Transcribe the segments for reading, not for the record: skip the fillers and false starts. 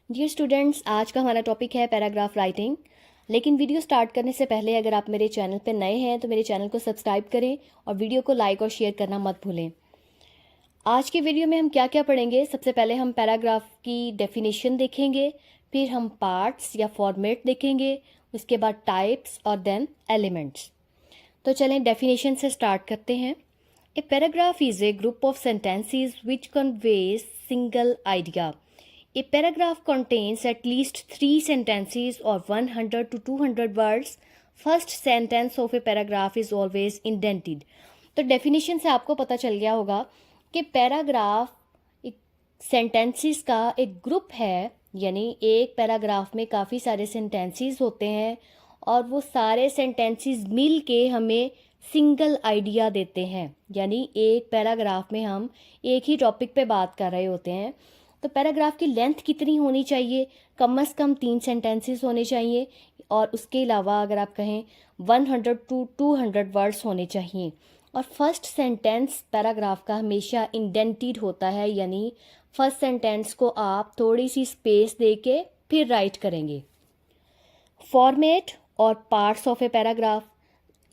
Dear students, आज का हमारा टॉपिक है पैराग्राफ राइटिंग। लेकिन वीडियो स्टार्ट करने से पहले अगर आप मेरे चैनल पर नए हैं तो मेरे चैनल को सब्सक्राइब करें और वीडियो को लाइक और शेयर करना मत भूलें। आज की वीडियो में हम क्या क्या पढ़ेंगे? सबसे पहले हम पैराग्राफ की डेफिनेशन देखेंगे, फिर हम पार्ट्स या फॉर्मेट देखेंगे, उसके बाद टाइप्स और देन एलिमेंट्स। तो चलें डेफिनेशन से स्टार्ट करते हैं। ए paragraph is a group of sentences which conveys single idea. A paragraph contains at least 3 sentences or 100 to 200 words. First sentence of a paragraph is always indented. तो definition से आपको पता चल गया होगा कि पैराग्राफ एक सेंटेंसेस का एक ग्रुप है, यानी एक पैराग्राफ में काफ़ी सारे सेंटेंसेस होते हैं और वो सारे सेंटेंसेस मिल के हमें सिंगल आइडिया देते हैं। यानी एक पैराग्राफ में हम एक ही टॉपिक पे बात कर रहे होते हैं। तो पैराग्राफ की लेंथ कितनी होनी चाहिए? कम से कम 3 सेंटेंसेस होने चाहिए और उसके अलावा अगर आप कहें 100 टू 200 वर्ड्स होने चाहिए। और फर्स्ट सेंटेंस पैराग्राफ का हमेशा इंडेंटेड होता है, यानी फर्स्ट सेंटेंस को आप थोड़ी सी स्पेस दे के फिर राइट करेंगे। फॉर्मेट और parts of a paragraph.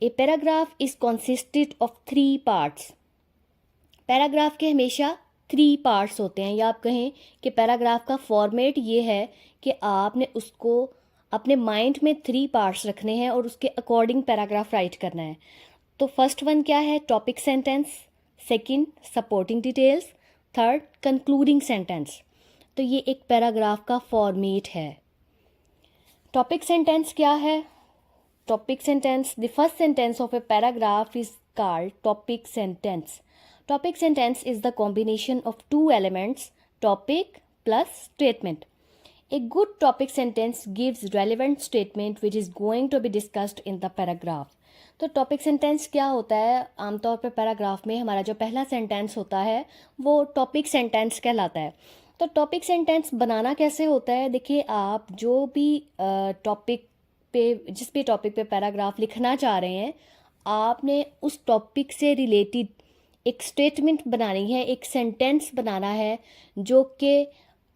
A paragraph is consisted of 3 parts. Paragraph के हमेशा 3 पार्ट्स होते हैं, या आप कहें कि पैराग्राफ का फॉर्मेट ये है कि आपने उसको अपने माइंड में 3 पार्ट्स रखने हैं और उसके अकॉर्डिंग पैराग्राफ राइट करना है। तो फर्स्ट वन क्या है? Topic sentence, second supporting details, third concluding sentence. तो ये एक पैराग्राफ का फॉर्मेट है। टॉपिक सेंटेंस क्या है? Topic sentence, the first sentence of a paragraph is called topic sentence. Topic sentence is the combination of 2 elements, topic plus statement. A good topic sentence gives relevant statement which is going to be discussed in the paragraph. तो topic sentence क्या होता है? आमतौर पर paragraph में हमारा जो पहला सेंटेंस होता है वो टॉपिक सेंटेंस कहलाता है। तो टॉपिक सेंटेंस बनाना कैसे होता है? देखिए, आप जो भी टॉपिक पे जिस भी टॉपिक पे पैराग्राफ लिखना चाह रहे हैं, आपने उस टॉपिक से रिलेटेड एक स्टेटमेंट बनानी है, एक सेंटेंस बनाना है जो कि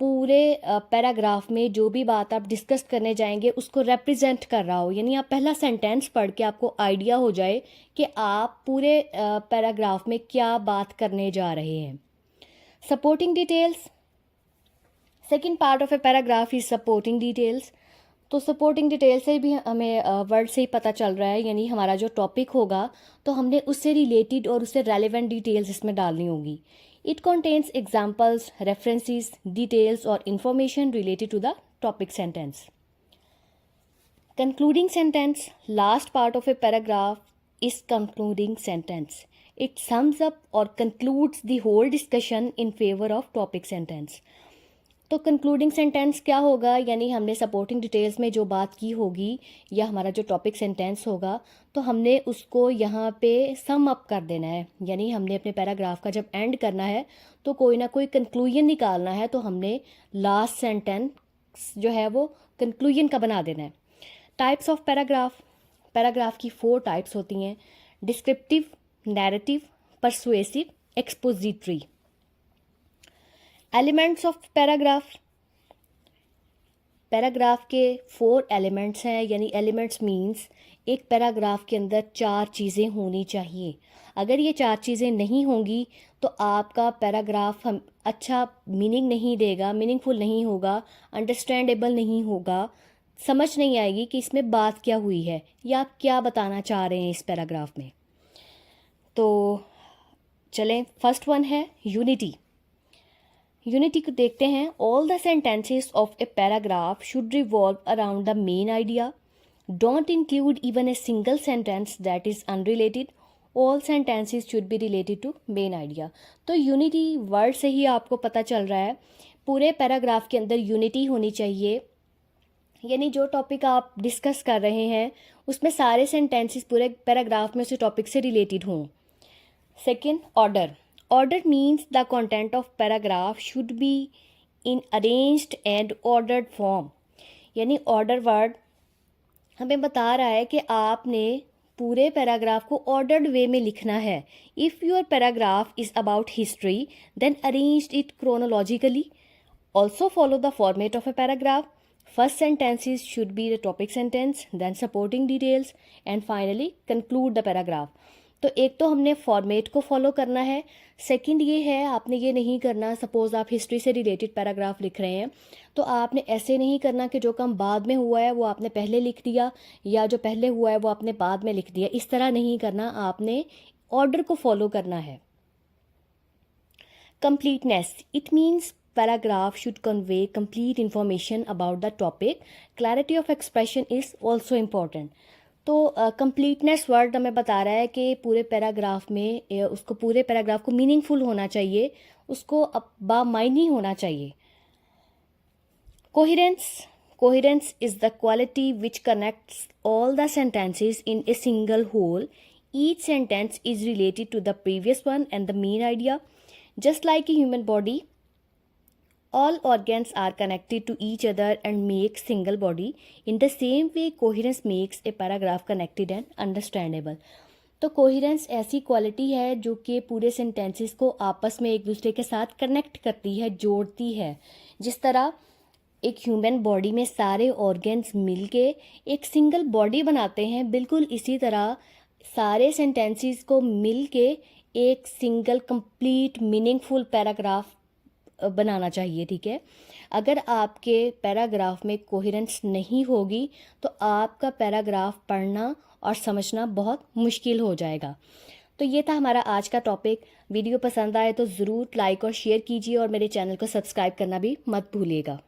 पूरे पैराग्राफ में जो भी बात आप डिस्कस करने जाएंगे उसको रिप्रेजेंट कर रहा हो। यानी आप पहला सेंटेंस पढ़ के आपको आइडिया हो जाए कि आप पूरे पैराग्राफ में क्या बात करने जा रहे हैं। Supporting details, second part of a paragraph is supporting details. तो सपोर्टिंग डिटेल से भी हमें वर्ड से ही पता चल रहा है, यानी हमारा जो टॉपिक होगा तो हमने उससे रिलेटेड और उससे रेलेवेंट डिटेल्स इसमें डालनी होगी। It contains examples, references, details और information related to the topic sentence. Concluding sentence, last part of a paragraph is concluding sentence. It sums up और concludes the whole discussion in favour of topic sentence. तो concluding sentence क्या होगा? यानी हमने supporting details में जो बात की होगी या हमारा जो टॉपिक सेंटेंस होगा तो हमने उसको यहाँ पे सम अप कर देना है। यानी हमने अपने पैराग्राफ का जब एंड करना है तो कोई ना कोई कंक्लूजन निकालना है, तो हमने लास्ट सेंटेंस जो है वो कंक्लूजन का बना देना है। Types of paragraph. पैराग्राफ की 4 टाइप्स होती हैं: descriptive, narrative, persuasive, expository. Elements of paragraph. Paragraph के 4 एलिमेंट्स हैं, यानी एलिमेंट्स मींस एक पैराग्राफ के अंदर 4 चीज़ें होनी चाहिए। अगर ये 4 चीज़ें नहीं होंगी तो आपका पैराग्राफ हम अच्छा मीनिंग नहीं देगा, मीनिंगफुल नहीं होगा, अंडरस्टैंडेबल नहीं होगा, समझ नहीं आएगी कि इसमें बात क्या हुई है या आप क्या बताना चाह रहे हैं इस पैराग्राफ में। तो चलें, फर्स्ट वन है यूनिटी। यूनिटी को देखते हैं। All the sentences of a paragraph should revolve around the main idea. Don't include even a single sentence that is unrelated. All sentences should be related to main idea. तो unity word से ही आपको पता चल रहा है पूरे paragraph के अंदर यूनिटी होनी चाहिए, यानी जो टॉपिक आप डिस्कस कर रहे हैं उसमें सारे सेंटेंसेस पूरे पैराग्राफ में उस टॉपिक से रिलेटेड हों। Second, order. Order means the content of paragraph should be in arranged and ordered form. यानी ऑर्डर वर्ड हमें बता रहा है कि आपने पूरे पैराग्राफ को ऑर्डर्ड वे में लिखना है. If your paragraph is about history then arrange it chronologically. Also follow the format of a paragraph. First sentences should be the topic sentence, then supporting details, and finally conclude the paragraph. तो एक तो हमने format को follow करना है, second ये है आपने ये नहीं करना, सपोज आप हिस्ट्री से रिलेटेड पैराग्राफ लिख रहे हैं तो आपने ऐसे नहीं करना कि जो काम बाद में हुआ है वो आपने पहले लिख दिया या जो पहले हुआ है वो आपने बाद में लिख दिया, इस तरह नहीं करना, आपने ऑर्डर को फॉलो करना है. Completeness. It means paragraph should convey complete information about the topic. Clarity of expression is also important. तो completeness वर्ड हमें बता रहा है कि पूरे पैराग्राफ में उसको पूरे पैराग्राफ को मीनिंगफुल होना चाहिए, उसको बामायनी होना चाहिए. Coherence. Coherence is the quality which connects all the sentences in a single whole. Each sentence is related to the previous one and the main idea. Just like a human body, all organs are connected to each other and make single body. In the same way, coherence makes a paragraph connected and understandable. तो coherence ऐसी quality है जो कि पूरे sentences को आपस में एक दूसरे के साथ कनेक्ट करती है, जोड़ती है. जिस तरह एक ह्यूमन बॉडी में सारे ऑर्गन्स मिलके एक सिंगल बॉडी बनाते हैं, बिल्कुल इसी तरह सारे सेंटेंसेस को मिलके एक सिंगल कंप्लीट मीनिंगफुल पैराग्राफ बनाना चाहिए. ठीक है, अगर आपके पैराग्राफ में कोहेरेंस नहीं होगी तो आपका पैराग्राफ पढ़ना और समझना बहुत मुश्किल हो जाएगा. तो ये था हमारा आज का टॉपिक. वीडियो पसंद आए तो ज़रूर लाइक और शेयर कीजिए और मेरे चैनल को सब्सक्राइब करना भी मत भूलिएगा.